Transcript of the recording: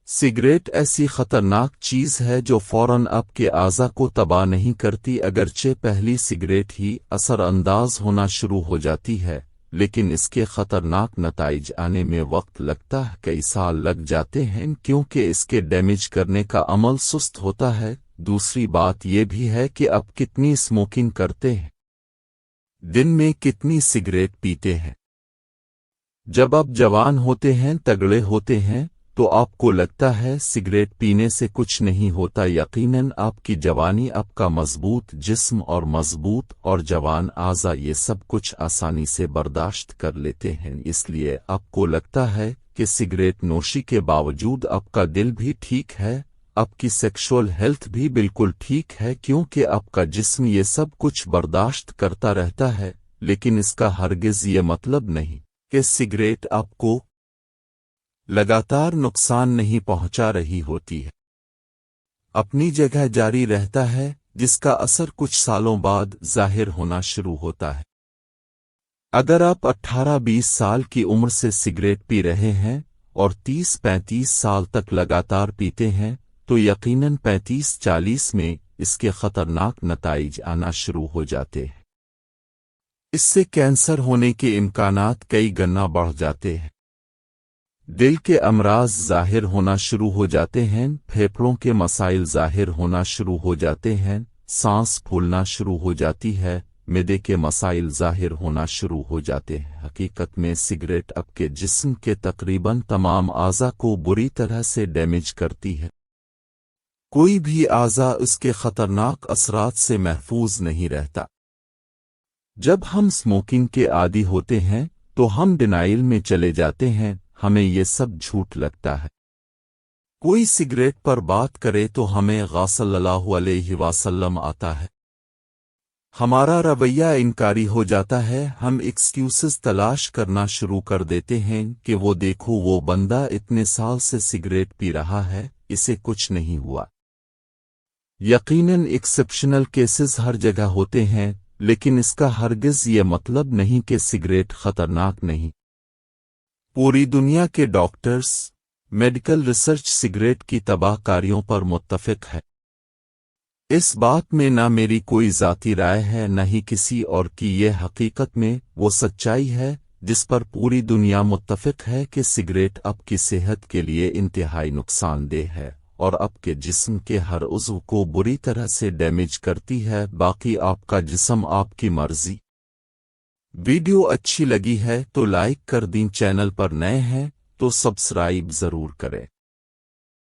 Cigarette ऐसी खतरनाक चीज है जो फौरन आपके आज़ा को तबाह नहीं करती, अगरचे पहली सिगरेट ही असर अंदाज होना शुरू हो जाती है, लेकिन इसके खतरनाक नताइज आने में वक्त लगता है, कई साल लग जाते हैं, क्योंकि इसके डैमेज करने का अमल सुस्त होता है। दूसरी बात यह भी है कि आप कितनी स्मोकिंग करते हैं, दिन में कितनी सिगरेट पीते हैं। जब आप जवान होते हैं, तगड़े होते हैं, तो आपको लगता है सिगरेट पीने से कुछ नहीं होता। यकीनन आपकी जवानी, आपका मजबूत जिस्म और मजबूत और जवान आज़ा ये सब कुछ आसानी से बर्दाश्त कर लेते हैं, इसलिए आपको लगता है कि सिगरेट नोशी के बावजूद आपका दिल भी ठीक है, आपकी सेक्सुअल हेल्थ भी बिल्कुल ठीक है, क्योंकि आपका जिस्म ये सब कुछ बर्दाश्त करता रहता है। लेकिन इसका हरगिज़ ये मतलब नहीं कि सिगरेट आपको लगातार नुकसान नहीं पहुंचा रही होती है, अपनी जगह जारी रहता है, जिसका असर कुछ सालों बाद जाहिर होना शुरू होता है। अगर आप 18-20 साल की उम्र से सिगरेट पी रहे हैं और 30-35 साल तक लगातार पीते हैं, तो यकीनन 35-40 में इसके खतरनाक नताइज आना शुरू हो जाते हैं। इससे कैंसर होने के इम्कानात कई गुना बढ़ जाते हैं, दिल के अमराज जाहिर होना शुरू हो जाते हैं, फेफड़ों के मसाइल जाहिर होना शुरू हो जाते हैं, सांस फूलना शुरू हो जाती है, मिदे के मसाइल जाहिर होना शुरू हो जाते हैं। हकीकत में सिगरेट आपके जिस्म के तकरीबन तमाम आज़ा को बुरी तरह से डैमेज करती है। कोई भी आज़ा उसके खतरनाक असरात से महफूज नहीं रहता। जब हम स्मोकिंग के आदी होते हैं तो हम डिनाइल में चले जाते हैं, हमें ये सब झूठ लगता है। कोई सिगरेट पर बात करे तो हमें सल्लल्लाहु अलैहि वसल्लम आता है, हमारा रवैया इनकारी हो जाता है, हम एक्सक्यूज़ेस तलाश करना शुरू कर देते हैं कि वो देखो, वो बंदा इतने साल से सिगरेट पी रहा है, इसे कुछ नहीं हुआ। यकीनन एक्सेप्शनल केसेस हर जगह होते हैं, लेकिन इसका हरगिज़ ये मतलब नहीं कि सिगरेट खतरनाक नहीं। पूरी दुनिया के डॉक्टर्स, मेडिकल रिसर्च सिगरेट की तबाहकारियों पर मुत्तफिक है। इस बात में न मेरी कोई ज़ाती राय है, न ही किसी और की। यह हकीकत में वो सच्चाई है जिस पर पूरी दुनिया मुत्तफिक है कि सिगरेट आपकी सेहत के लिए इंतहाई नुकसानदेह है और आपके जिस्म के हर उज़्व को बुरी तरह से डैमेज करती है। बाकी आपका जिस्म आपकी मर्जी। वीडियो अच्छी लगी है तो लाइक कर दें, चैनल पर नए हैं तो सब्सक्राइब ज़रूर करें।